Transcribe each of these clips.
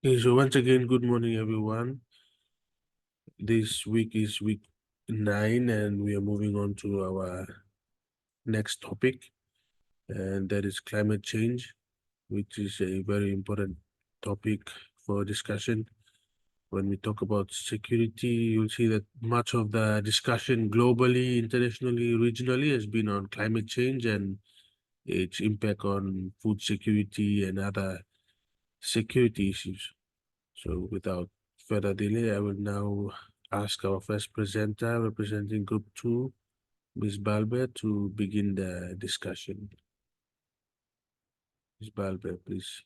Okay, so once again, good morning, everyone. This week is week 9, and we are moving on to our next topic, and that is climate change, which is a very important topic for discussion. When we talk about security, you'll see that much of the discussion globally, internationally, regionally has been on climate change and its impact on food security and other security issues. So without further delay, I will now ask our first presenter representing Group 2, Ms. Balber, to begin the discussion. Ms. Balber, please.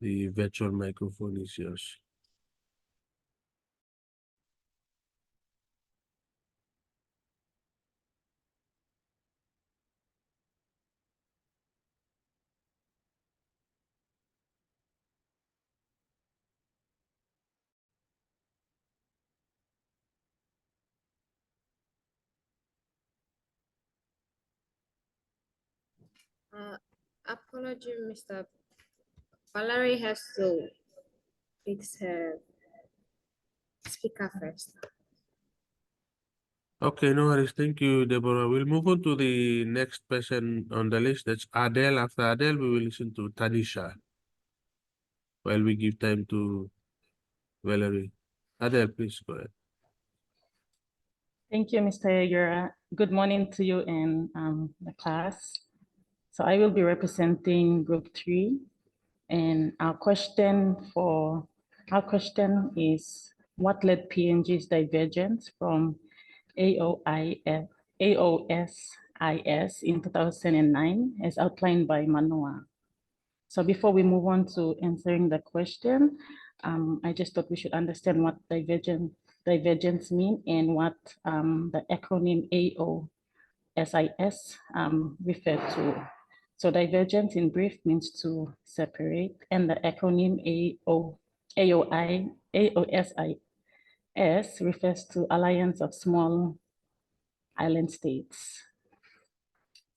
The virtual microphone is yours. Apology, Mr. Valerie has to fix her speaker first. Okay, no worries. Thank you, Deborah. We'll move on to the next person on the list. That's Adele. After Adele, we will listen to Tanisha while we give time to Valerie. Adele, please go ahead. Thank you, Mr. Yura. Good morning to you and the class. So I will be representing Group 3, and our question is, what led PNG's divergence from AOSIS in 2009 as outlined by Manoa? So before we move on to answering the question, I just thought we should understand what divergence mean and what the acronym AOSIS refer to. So divergence in brief means to separate, and the acronym AOSIS refers to Alliance of Small Island States.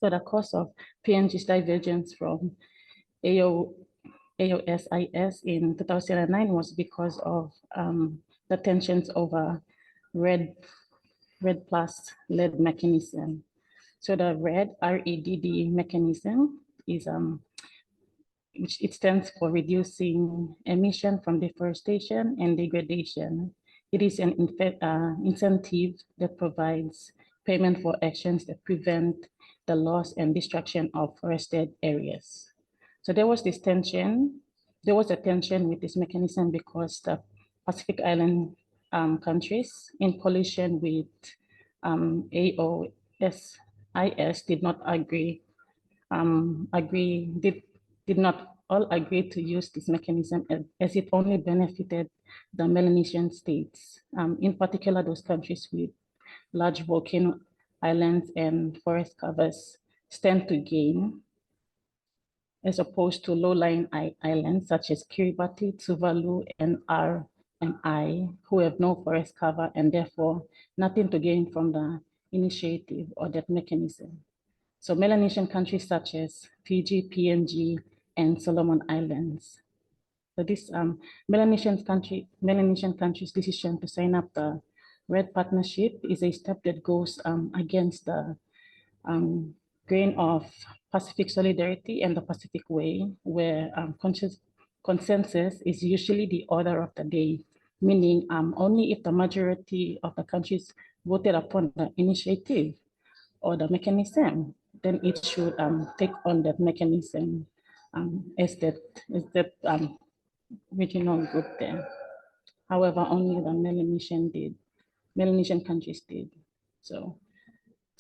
So the cause of PNG's divergence from AOSIS in 2009 was because of the tensions over RED plus lead mechanism. So the REDD mechanism is which it stands for reducing emission from deforestation and degradation. It is an incentive that provides payment for actions that prevent the loss and destruction of forested areas. So there was a tension with this mechanism because the Pacific Island countries, in coalition with AOSIS, did not all agree to use this mechanism as it only benefited the Melanesian states, in particular those countries with large volcano islands and forest covers stand to gain, as opposed to low-lying islands such as Kiribati, Tuvalu, and RMI, who have no forest cover and therefore nothing to gain from the initiative or that mechanism. So Melanesian countries such as Fiji, PNG, and Solomon Islands. So this Melanesian countries' decision to sign up the RED partnership is a step that goes against the grain of Pacific solidarity and the Pacific way, where consensus is usually the order of the day, meaning only if the majority of the countries voted upon the initiative or the mechanism, then it should take on that mechanism as that regional group there. However, only the Melanesian countries did. So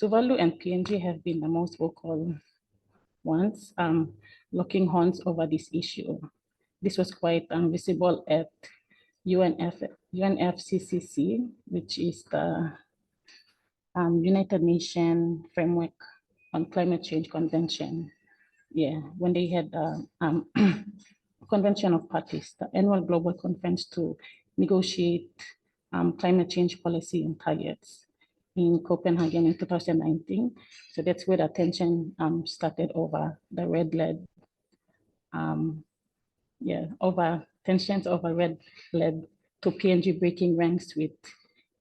Tuvalu and PNG have been the most vocal ones, locking horns over this issue. This was quite visible at UNFCCC, which is the United Nations Framework on Climate Change Convention. Yeah, when they had Convention of Parties, the annual global conference to negotiate climate change policy and targets in Copenhagen in 2019. So that's where the tension started over the over tensions over red led to PNG breaking ranks with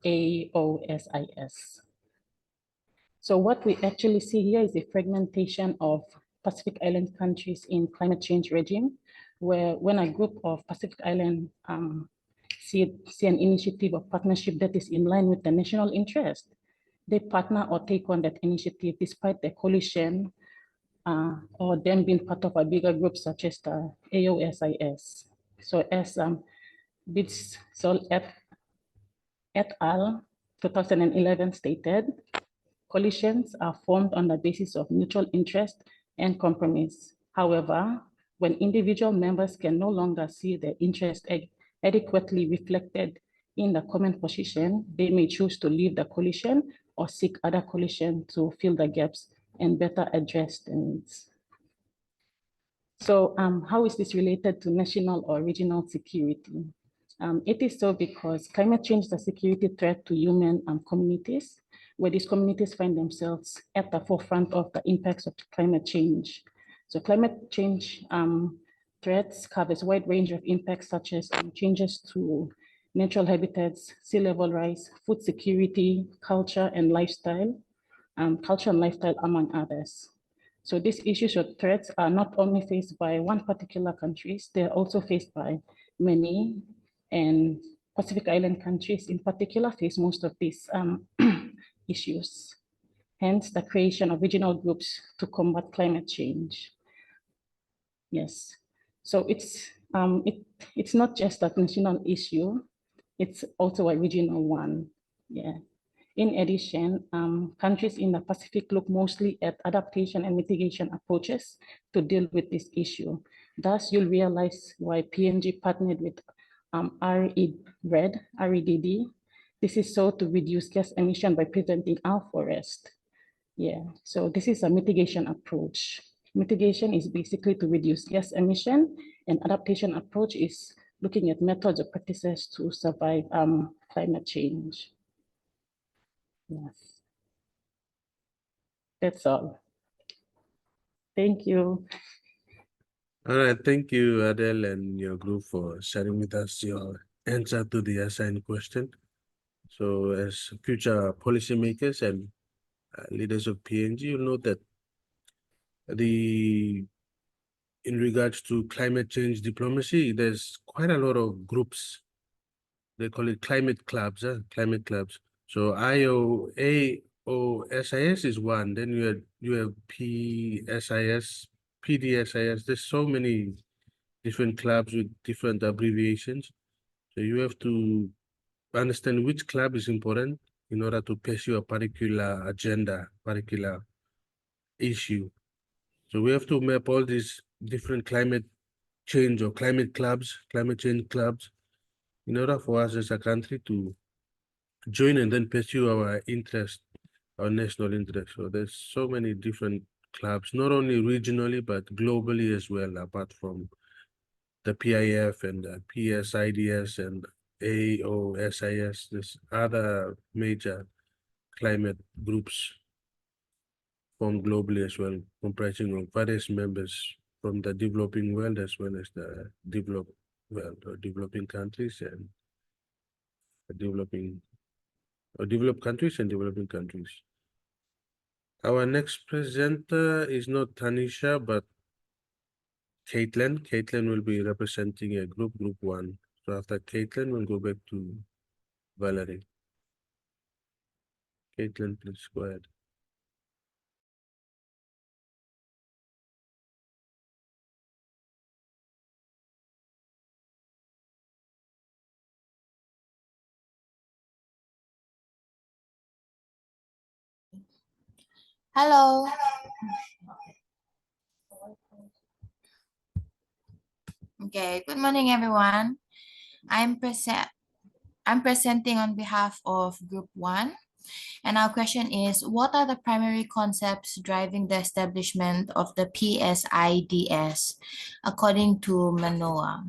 AOSIS. So what we actually see here is a fragmentation of Pacific Island countries in climate change regime, where when a group of Pacific Island see an initiative or partnership that is in line with the national interest, they partner or take on that initiative despite the coalition or them being part of a bigger group such as the AOSIS. So as Bidsall et al. 2011 stated, coalitions are formed on the basis of mutual interest and compromise. However, when individual members can no longer see their interest adequately reflected in the common position, they may choose to leave the coalition or seek other coalition to fill the gaps and better address the needs. So how is this related to national or regional security? It is so because climate change is a security threat to human communities, where these communities find themselves at the forefront of the impacts of climate change. So climate change threats covers a wide range of impacts such as changes to natural habitats, sea level rise, food security, culture and lifestyle, among others. So these issues or threats are not only faced by one particular country, they're also faced by many, and Pacific Island countries in particular face most of these issues. Hence the creation of regional groups to combat climate change. Yes, so it's not just a national issue, it's also a regional one, yeah. In addition, countries in the Pacific look mostly at adaptation and mitigation approaches to deal with this issue. Thus, you'll realize why PNG partnered with REDD. This is so to reduce gas emission by preserving our forest. Yeah, so this is a mitigation approach. Mitigation is basically to reduce gas emission, and adaptation approach is looking at methods or practices to survive climate change. Yes. That's all. Thank you. All right, thank you, Adele, and your group for sharing with us your answer to the assigned question. So as future policymakers and leaders of PNG, you'll know that in regards to climate change diplomacy, there's quite a lot of groups. They call it climate clubs, climate clubs. So AOSIS is one. Then you have PSIS, PDSIS. There's so many different clubs with different abbreviations. So you have to understand which club is important in order to pursue a particular agenda, particular issue. So we have to map all these different climate change or climate change clubs, in order for us as a country to join and then pursue our interest, our national interest. So there's so many different clubs, not only regionally, but globally as well, apart from the PIF and the PSIDS and AOSIS, there's other major climate groups formed globally as well, comprising of various members from the developing world as well as the developing countries and developed countries and developing countries. Our next presenter is not Tanisha, but Caitlin. Caitlin will be representing a group 1. So after Caitlin, we'll go back to Valerie. Caitlin, please go ahead. Hello. Okay, good morning, everyone. I'm presenting on behalf of Group 1, and our question is, what are the primary concepts driving the establishment of the PSIDS according to Manoa?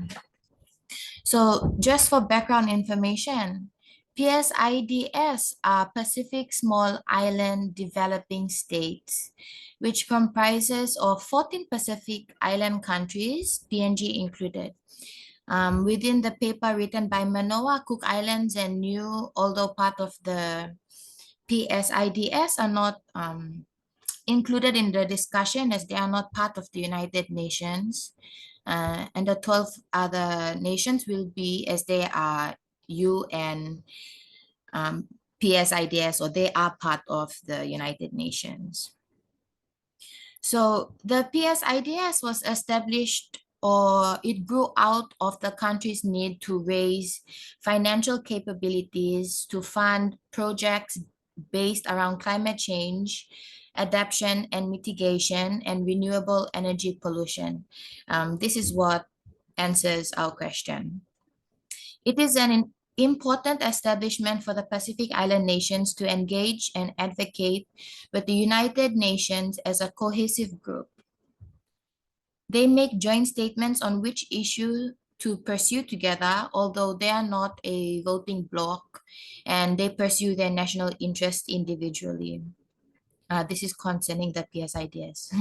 So just for background information, PSIDS are Pacific Small Island Developing States, which comprises of 14 Pacific Island countries, PNG included. Within the paper written by Manoa, Cook Islands and Niue, although part of the PSIDS, are not included in the discussion as they are not part of the United Nations. And the 12 other nations will be as they are UN PSIDS, or they are part of the United Nations. So the PSIDS was established, or it grew out of the country's need to raise financial capabilities to fund projects based around climate change, adaptation and mitigation, and renewable energy pollution. This is what answers our question. It is an important establishment for the Pacific Island nations to engage and advocate with the United Nations as a cohesive group. They make joint statements on which issue to pursue together, although they are not a voting bloc, and they pursue their national interests individually. This is concerning the PSIDS.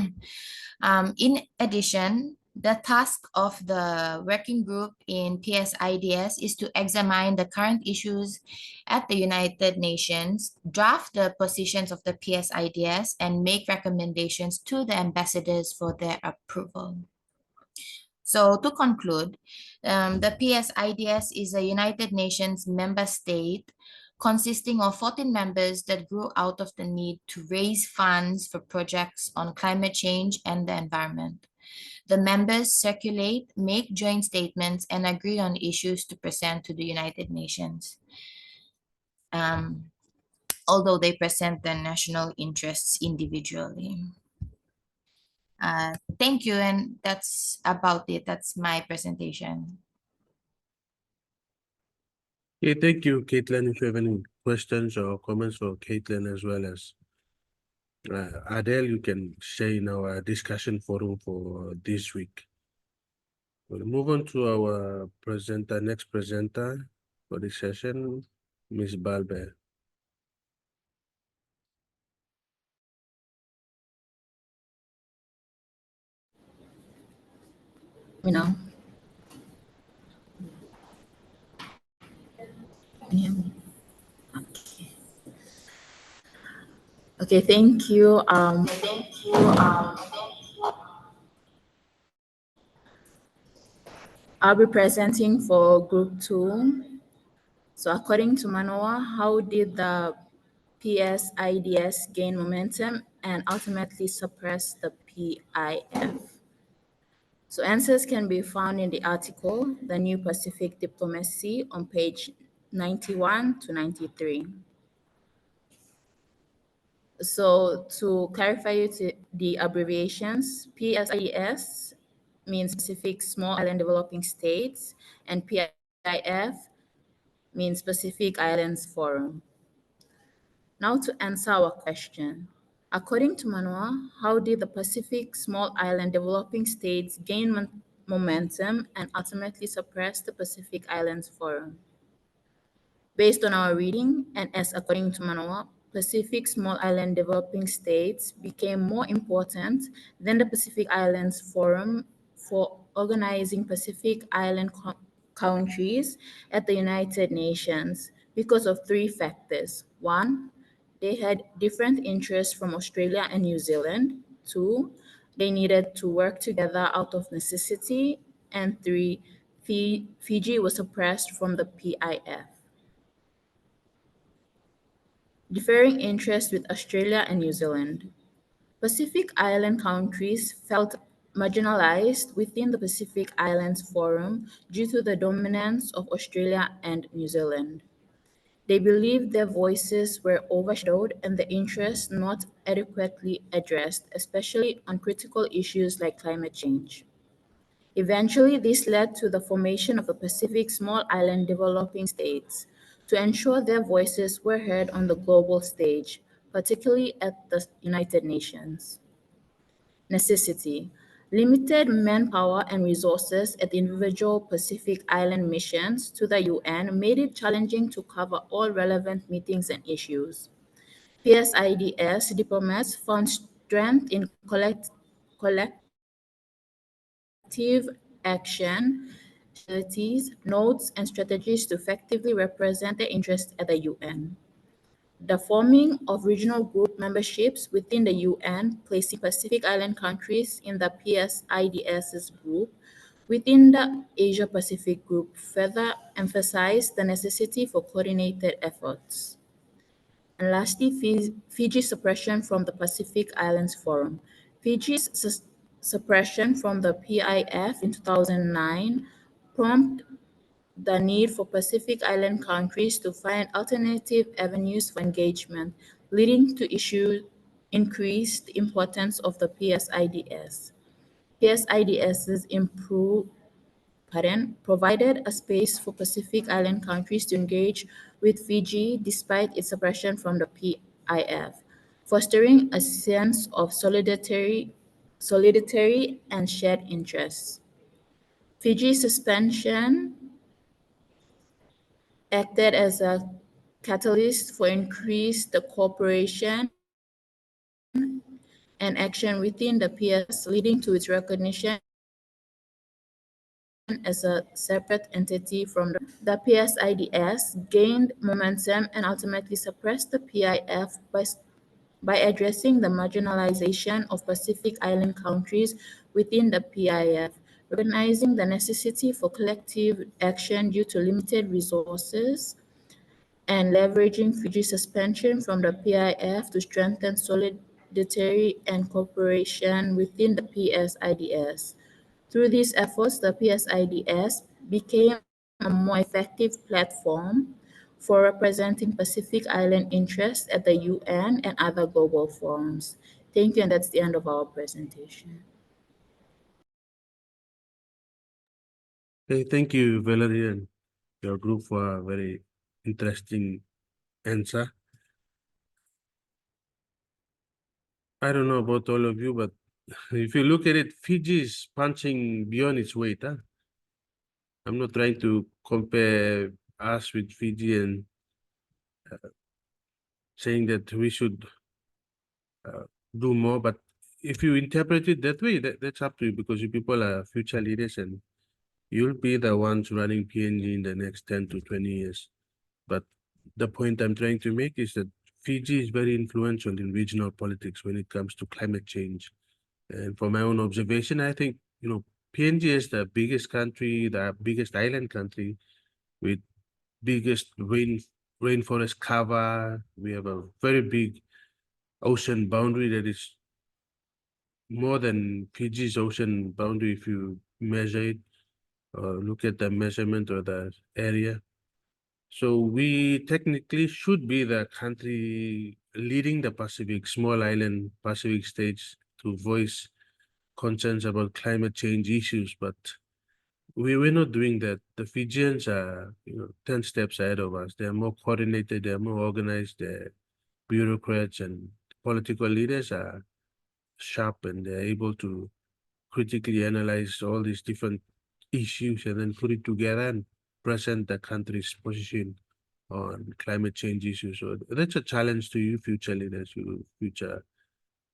In addition, the task of the working group in PSIDS is to examine the current issues at the United Nations, draft the positions of the PSIDS, and make recommendations to the ambassadors for their approval. So to conclude, the PSIDS is a United Nations member state consisting of 14 members that grew out of the need to raise funds for projects on climate change and the environment. The members circulate, make joint statements, and agree on issues to present to the United Nations, although they present their national interests individually. Thank you, and that's about it. That's my presentation. Okay, thank you, Caitlin. If you have any questions or comments for Caitlin as well as Adele, you can share in our discussion forum for this week. We'll move on to our next presenter for this session, Ms. Balbe. You know. Yeah. Okay. Okay, thank you. I'll be presenting for group 2. So according to Manoa, how did the PSIDS gain momentum and ultimately suppress the PIF? So answers can be found in the article, The New Pacific Diplomacy, on page 91 to 93. So to clarify the abbreviations, PSIDS means Pacific Small Island Developing States, and PIF means Pacific Islands Forum. Now to answer our question. According to Manoa, how did the Pacific Small Island Developing States gain momentum and ultimately suppress the Pacific Islands Forum? Based on our reading, and as according to Manoa, Pacific Small Island Developing States became more important than the Pacific Islands Forum for organizing Pacific Island countries at the United Nations because of 3 factors. 1, they had different interests from Australia and New Zealand. 2, they needed to work together out of necessity. And 3, Fiji was suppressed from the PIF. Differing interests with Australia and New Zealand. Pacific Island countries felt marginalized within the Pacific Islands Forum due to the dominance of Australia and New Zealand. They believed their voices were overshadowed and their interests not adequately addressed, especially on critical issues like climate change. Eventually, this led to the formation of the Pacific Small Island Developing States to ensure their voices were heard on the global stage, particularly at the United Nations. Necessity. Limited manpower and resources at individual Pacific Island missions to the UN made it challenging to cover all relevant meetings and issues. PSIDS diplomats found strength in collective action facilities, notes, and strategies to effectively represent their interests at the UN. The forming of regional group memberships within the UN, placing Pacific Island countries in the PSIDS's group within the Asia-Pacific group further emphasized the necessity for coordinated efforts. And lastly, Fiji's suppression from the Pacific Islands Forum. Fiji's suppression from the PIF in 2009 prompted the need for Pacific Island countries to find alternative avenues for engagement, leading to increased importance of the PSIDS. PSIDS's provided a space for Pacific Island countries to engage with Fiji despite its suppression from the PIF, fostering a sense of solidarity and shared interests. Fiji's suspension acted as a catalyst for increased cooperation and action within the PS, leading to its recognition as a separate entity from the PSIDS, gained momentum and ultimately suppressed the PIF by addressing the marginalization of Pacific Island countries within the PIF, recognizing the necessity for collective action due to limited resources, and leveraging Fiji's suspension from the PIF to strengthen solidarity and cooperation within the PSIDS. Through these efforts, the PSIDS became a more effective platform for representing Pacific Island interests at the UN and other global forums. Thank you, and that's the end of our presentation. Hey, thank you, Valerie, and your group for a very interesting answer. I don't know about all of you, but if you look at it, Fiji is punching beyond its weight. Huh? I'm not trying to compare us with Fiji and saying that we should do more, but if you interpret it that way, that's up to you, because you people are future leaders and you'll be the ones running PNG in the next 10 to 20 years. But the point I'm trying to make is that Fiji is very influential in regional politics when it comes to climate change. And from my own observation, I think, PNG is the biggest country, the biggest island country with biggest rainforest cover. We have a very big ocean boundary that is more than Fiji's ocean boundary if you measure it, or look at the measurement or the area. So we technically should be the country leading the Pacific, small island Pacific states, to voice concerns about climate change issues, but we're not doing that. The Fijians are 10 steps ahead of us. They're more coordinated, they're more organized, their bureaucrats and political leaders are sharp, and they're able to critically analyze all these different issues and then put it together and present the country's position on climate change issues. So that's a challenge to you, future leaders, you future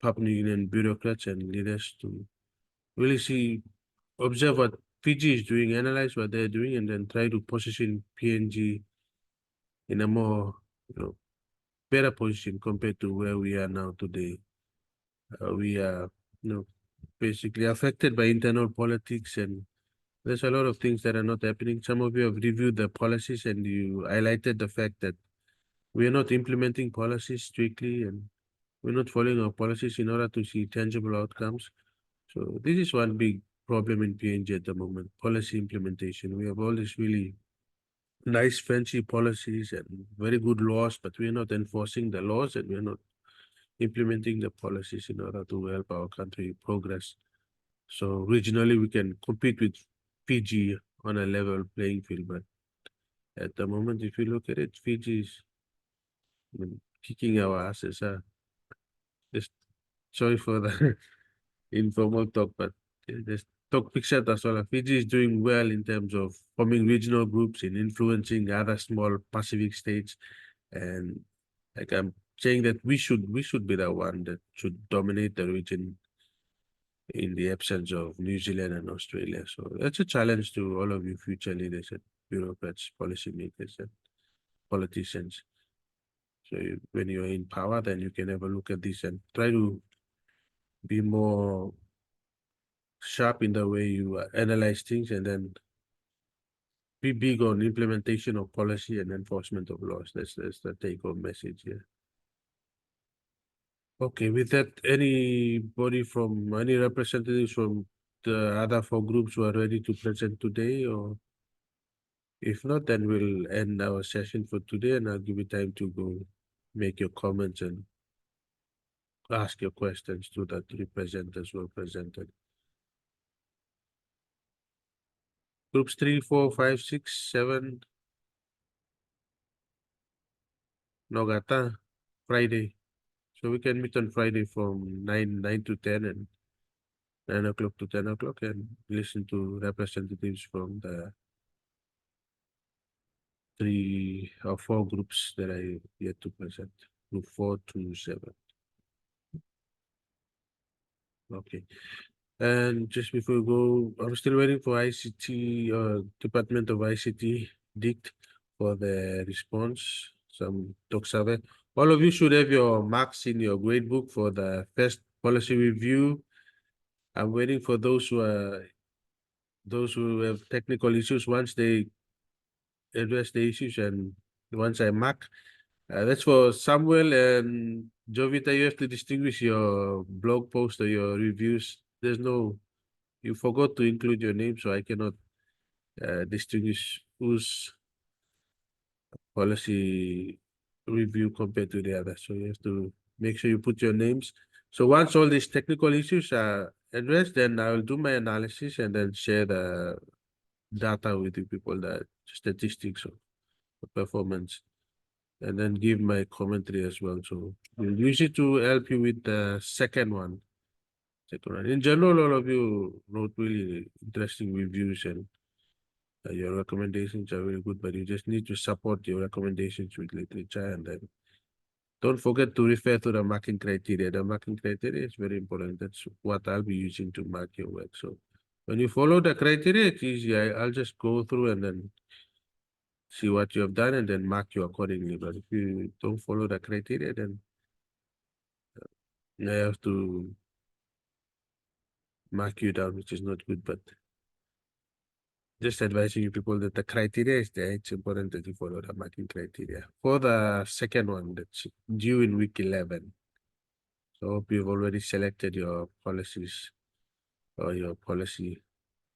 Papua New Guinean bureaucrats and leaders, to really observe what Fiji is doing, analyze what they're doing, and then try to position PNG in a more, better position compared to where we are now today. We are, basically affected by internal politics, and there's a lot of things that are not happening. Some of you have reviewed the policies and you highlighted the fact that we are not implementing policies strictly, and we're not following our policies in order to see tangible outcomes. So this is one big problem in PNG at the moment, policy implementation. We have all these really nice fancy policies and very good laws, but we're not enforcing the laws, and we're not implementing the policies in order to help our country progress. So regionally, we can compete with Fiji on a level playing field, but at the moment, if you look at it, Fiji is kicking our asses. Just sorry for the informal talk, but just talk picture as well. Fiji is doing well in terms of forming regional groups and influencing other small Pacific states, and like I'm saying that we should be the one that should dominate the region in the absence of New Zealand and Australia. So that's a challenge to all of you future leaders and bureaucrats, policymakers, and politicians. So when you're in power, then you can have a look at this and try to be more sharp in the way you analyze things, and then be big on implementation of policy and enforcement of laws. That's the take-home message here. Okay, with that, any representatives from the other four groups who are ready to present today, or if not, then we'll end our session for today, and I'll give you time to go make your comments and ask your questions to the three presenters who are presented. Groups 3, 4, 5, 6, 7. Nogata, Friday. So we can meet on Friday from 9 to 10 and 9 o'clock to 10 o'clock and listen to representatives from the 3 or 4 groups that I yet to present. Group 4 to 7. Okay. And just before we go, I'm still waiting for ICT, Department of ICT, DICT, for the response. Some talk survey. All of you should have your marks in your grade book for the first policy review. I'm waiting for those who have technical issues. Once they address the issues and once I mark, that's for Samuel and Jovita. You have to distinguish your blog post or your reviews. You forgot to include your name, so I cannot distinguish whose policy review compared to the other. So you have to make sure you put your names. So once all these technical issues are addressed, then I will do my analysis and then share the data with the people, the statistics of the performance, and then give my commentary as well. So we'll use it to help you with the second one. In general, all of you wrote really interesting reviews and your recommendations are very good, but you just need to support your recommendations with literature, and then don't forget to refer to the marking criteria. The marking criteria is very important. That's what I'll be using to mark your work. So when you follow the criteria, it's easy. I'll just go through and then see what you have done and then mark you accordingly. But if you don't follow the criteria, then I have to mark you down, which is not good. But just advising you people that the criteria is there. It's important that you follow the marking criteria. For the second one, that's due in week 11. So I hope you've already selected your policies or your policy,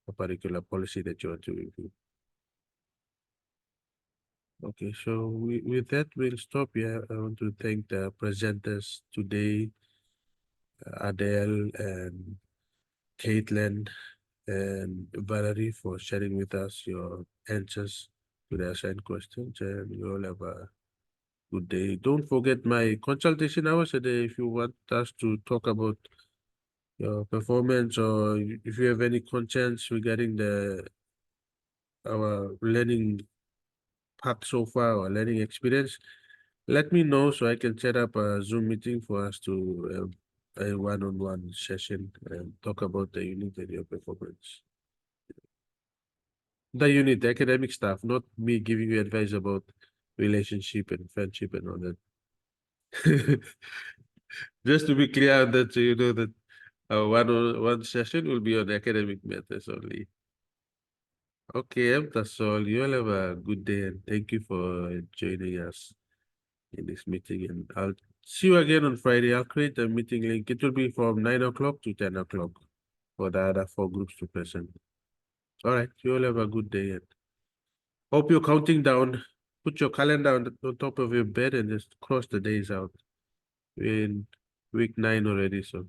a particular policy that you want to review. Okay, so with that, we'll stop here. I want to thank the presenters today, Adele and Caitlin and Valerie, for sharing with us your answers to the assigned questions, and you all have a good day. Don't forget my consultation hours a day if you want us to talk about your performance, or if you have any concerns regarding our learning path so far or learning experience. Let me know so I can set up a Zoom meeting for us to have a one-on-one session and talk about the unit and your performance. The unit, the academic stuff, not me giving you advice about relationship and friendship and all that. Just to be clear that you know that one session will be on academic matters only. Okay, that's all. You all have a good day and thank you for joining us in this meeting, and I'll see you again on Friday. I'll create a meeting link. It will be from 9 o'clock to 10 o'clock for the other 4 groups to present. All right, you all have a good day and hope you're counting down. Put your calendar on top of your bed and just cross the days out. We're in week 9 already, so